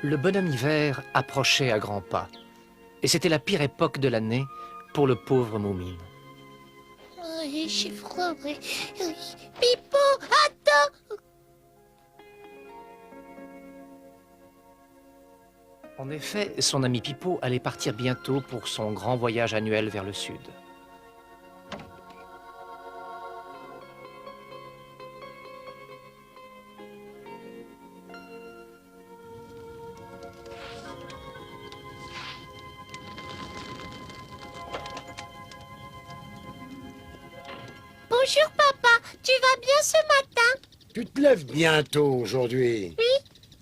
Le bonhomme hiver approchait à grands pas. Et c'était la pire époque de l'année pour le pauvre Moumine. J'ai froid, oui. Pipo, attends! En effet, son ami Pipo allait partir bientôt pour son grand voyage annuel vers le sud. Bonjour, papa. Tu vas bien ce matin? Tu te lèves bientôt aujourd'hui. Oui.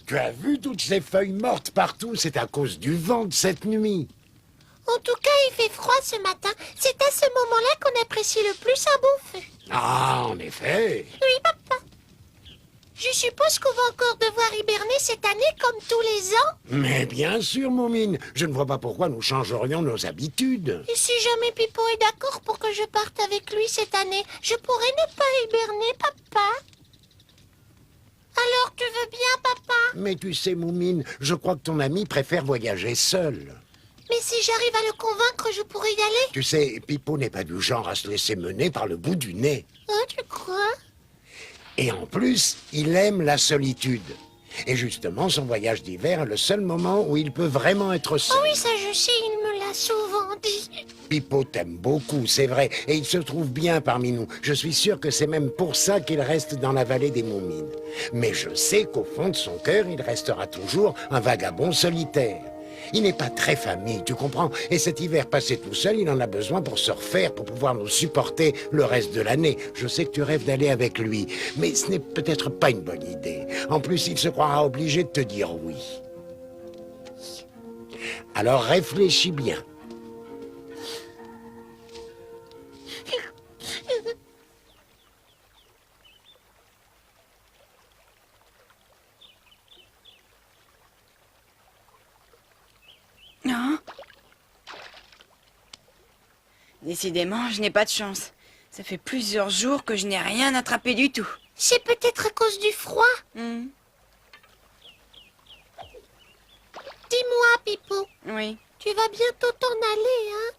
Tu as vu toutes ces feuilles mortes partout? C'est à cause du vent de cette nuit. En tout cas, il fait froid ce matin. C'est à ce moment-là qu'on apprécie le plus un beau feu. Ah, en effet. Oui, papa. Je suppose qu'on va encore devoir hiberner cette année comme tous les ans. Mais bien sûr, Moumine. Je ne vois pas pourquoi nous changerions nos habitudes. Et si jamais Pipo est d'accord pour que je parte avec lui cette année, je pourrais ne pas hiberner, papa. Alors, tu veux bien, papa? Mais tu sais, Moumine, je crois que ton ami préfère voyager seul. Mais si j'arrive à le convaincre, je pourrais y aller. Tu sais, Pipo n'est pas du genre à se laisser mener par le bout du nez. Oh, tu crois? Et en plus, il aime la solitude. Et justement, son voyage d'hiver est le seul moment où il peut vraiment être seul. Oh oui, ça je sais, il me l'a souvent dit. Pipo t'aime beaucoup, c'est vrai, et il se trouve bien parmi nous. Je suis sûr que c'est même pour ça qu'il reste dans la vallée des Moumines. Mais je sais qu'au fond de son cœur, il restera toujours un vagabond solitaire. Il n'est pas très famille, tu comprends? Et cet hiver passé tout seul, il en a besoin pour se refaire, pour pouvoir nous supporter le reste de l'année. Je sais que tu rêves d'aller avec lui, mais ce n'est peut-être pas une bonne idée. En plus, il se croira obligé de te dire oui. Alors réfléchis bien. Non. Décidément, je n'ai pas de chance. Ça fait plusieurs jours que je n'ai rien attrapé du tout. C'est peut-être à cause du froid. Hmm. Dis-moi, Pipo, Oui, tu vas bientôt t'en aller, hein?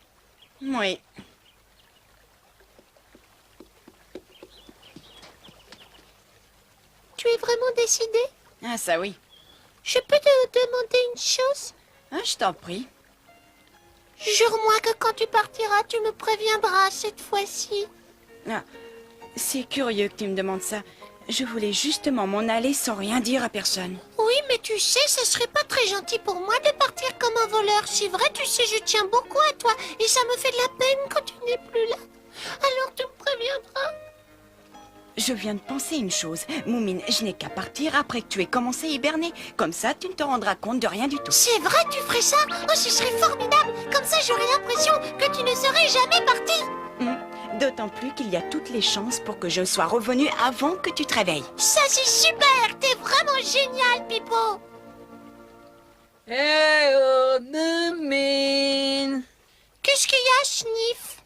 oui. Tu es vraiment décidé? Ah, ça oui. Je peux te demander une chose? Ah, je t'en prie. Jure-moi que quand tu partiras, tu me préviendras cette fois-ci. Ah, c'est curieux que tu me demandes ça. Je voulais justement m'en aller sans rien dire à personne. Oui, mais tu sais, ce serait pas très gentil pour moi de partir comme un voleur. C'est vrai, tu sais, je tiens beaucoup à toi et ça me fait de la peine quand tu n'es plus là. Alors tu me préviendras. Je viens de penser une chose. Moumine, je n'ai qu'à partir après que tu aies commencé à hiberner. Comme ça, tu ne te rendras compte de rien du tout. C'est vrai, tu ferais ça? Oh, ce serait formidable. Comme ça, j'aurais l'impression que tu ne serais jamais parti. D'autant plus qu'il y a toutes les chances pour que je sois revenue avant que tu te réveilles. Ça, c'est super. T'es vraiment génial, Pipo. Eh oh, Moumine! Qu'est-ce qu'il y a, Sniff?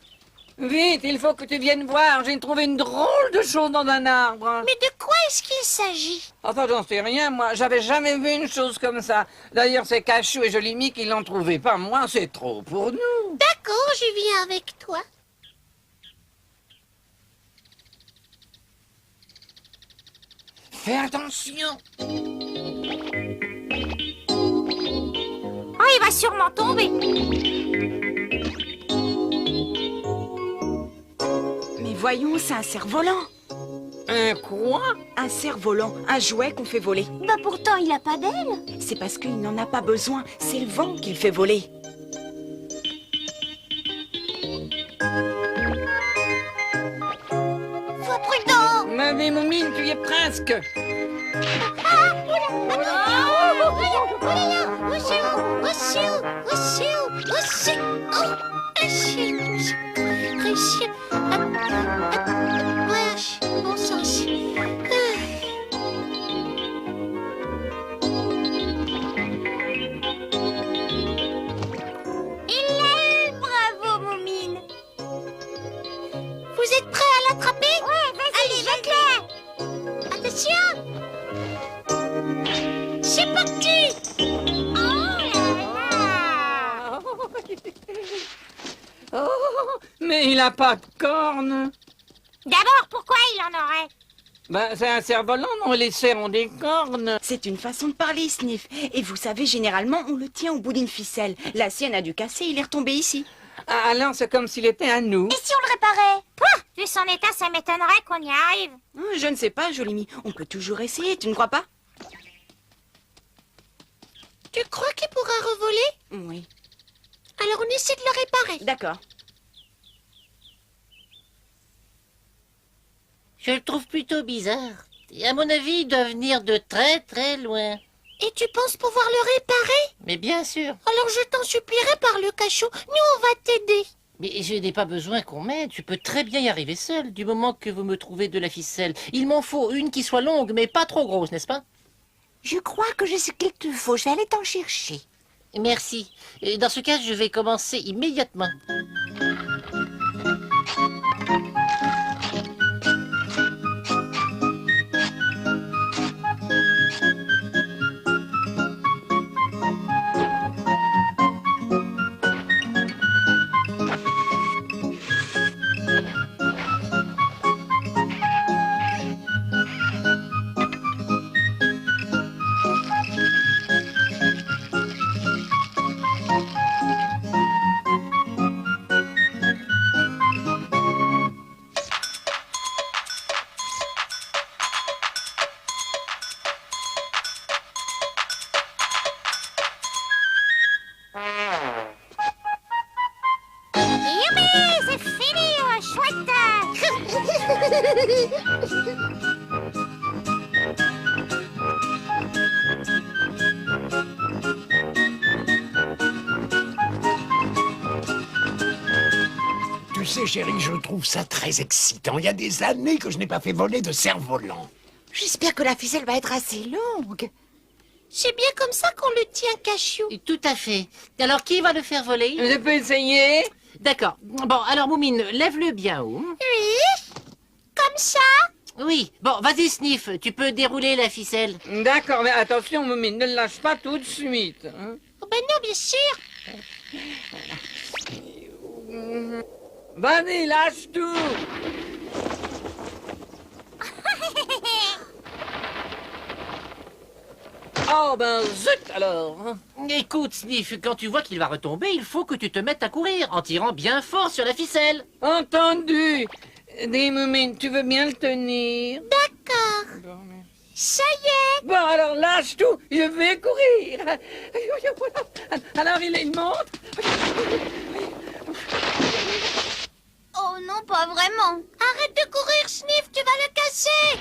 Vite, il faut que tu viennes voir. J'ai trouvé une drôle de chose dans un arbre. Mais de quoi est-ce qu'il s'agit? Enfin, j'en sais rien, moi. J'avais jamais vu une chose comme ça. D'ailleurs, c'est Cachou et Jolimie qui l'ont trouvé. Pas moi, c'est trop pour nous. D'accord, je viens avec toi. Fais attention. Oh, il va sûrement tomber. Mais voyons, c'est un cerf-volant. Un quoi? Un cerf-volant, un jouet qu'on fait voler. Bah pourtant, il a pas d'aile. C'est parce qu'il n'en a pas besoin. C'est le vent qui le fait voler. Sois prudent. Mais Moumine, tu y es presque. Ah, oula, bon sens. Il l'a eu, bravo, Moumine. Vous êtes prêts à l'attraper? Ouais, vas-y, allez, jette-le. Attention. C'est parti. Mais il a pas de cornes. D'abord, pourquoi il en aurait? Ben, c'est un cerf-volant, non? Les cerfs ont des cornes. C'est une façon de parler, Sniff. Et vous savez, généralement, on le tient au bout d'une ficelle. La sienne a dû casser, il est retombé ici. Ah, alors, c'est comme s'il était à nous. Et si on le réparait? Pouah, vu son état, ça m'étonnerait qu'on y arrive. Je ne sais pas, Jolimi. On peut toujours essayer, tu ne crois pas? Tu crois qu'il pourra revoler? Oui. Alors on essaie de le réparer. D'accord. Je le trouve plutôt bizarre. Et à mon avis, il doit venir de très très loin. Et tu penses pouvoir le réparer? Mais bien sûr. Alors je t'en supplierai par le cachot. Nous, on va t'aider. Mais je n'ai pas besoin qu'on m'aide. Je peux très bien y arriver seul, du moment que vous me trouvez de la ficelle. Il m'en faut une qui soit longue, mais pas trop grosse, n'est-ce pas? Je crois que j'ai ce qu'il te faut. Je vais aller t'en chercher. Merci. Et dans ce cas, je vais commencer immédiatement. Youpi, c'est fini, chouette. Tu sais, chérie, je trouve ça très excitant. Il y a des années que je n'ai pas fait voler de cerf-volant. J'espère que la ficelle va être assez longue. C'est bien comme ça qu'on le tient, Cachou. Tout à fait. Alors, qui va le faire voler? Je peux essayer? D'accord. Bon, alors, Moumine, lève-le bien haut. Oui, comme ça. Oui. Bon, vas-y, Sniff, tu peux dérouler la ficelle. D'accord, mais attention, Moumine, ne le lâche pas tout de suite. Hein. Oh, ben non, bien sûr. Vas-y, lâche tout. Oh ben zut alors. Écoute, Sniff, quand tu vois qu'il va retomber, il faut que tu te mettes à courir en tirant bien fort sur la ficelle. Entendu. Dis, Moumine, tu veux bien le tenir? D'accord. Ça y est. Bon, alors lâche tout, je vais courir. Alors il monte. Oh non, pas vraiment. Arrête de courir, Sniff, tu vas le casser.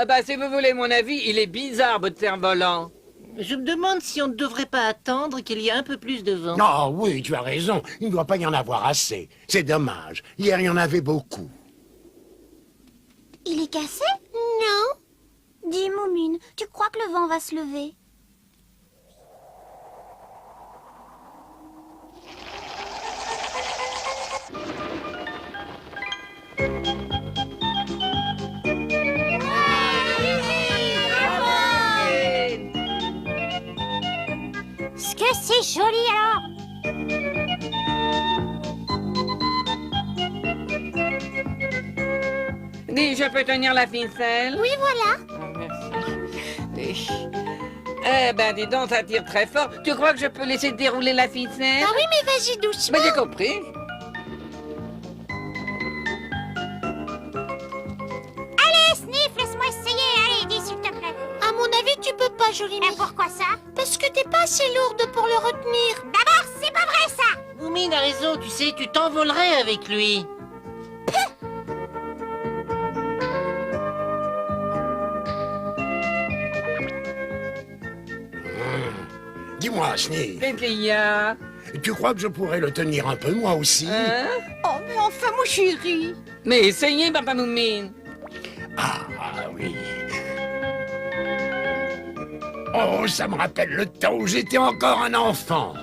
Bah, si vous voulez mon avis, il est bizarre, votre cerf-volant. Je me demande si on ne devrait pas attendre qu'il y ait un peu plus de vent. Ah oui, tu as raison. Il ne doit pas y en avoir assez. C'est dommage. Hier, il y en avait beaucoup. Il est cassé? Non. Dis, Moumine, tu crois que le vent va se lever? Ce que c'est joli alors! Dis, je peux tenir la ficelle? Oui, voilà. Merci. Eh ben, dis donc, ça tire très fort. Tu crois que je peux laisser dérouler la ficelle? Ah oui, mais vas-y doucement. Ben, j'ai compris. Allez, Sniff, laisse-moi essayer. Allez, dis s'il te plaît. À mon avis, tu peux pas, Jolie. Et pourquoi ça? Parce que t'es pas assez lourde pour le retenir. D'abord, c'est pas vrai ça. Moumine a raison, tu sais, tu t'envolerais avec lui. Dis-moi, Sniff, Qu'est-ce qu'il y a? tu crois que je pourrais le tenir un peu moi aussi? Hein? Oh, mais enfin, mon chéri. Mais essayez, papa Moumine. Ah oui. Oh, ça me rappelle le temps où j'étais encore un enfant.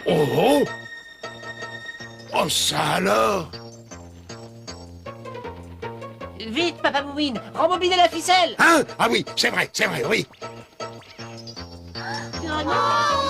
Oh oh! Oh, ça alors? Vite, papa Moumine, rembobinez la ficelle. Hein? Ah oui, c'est vrai, oui. Oh non.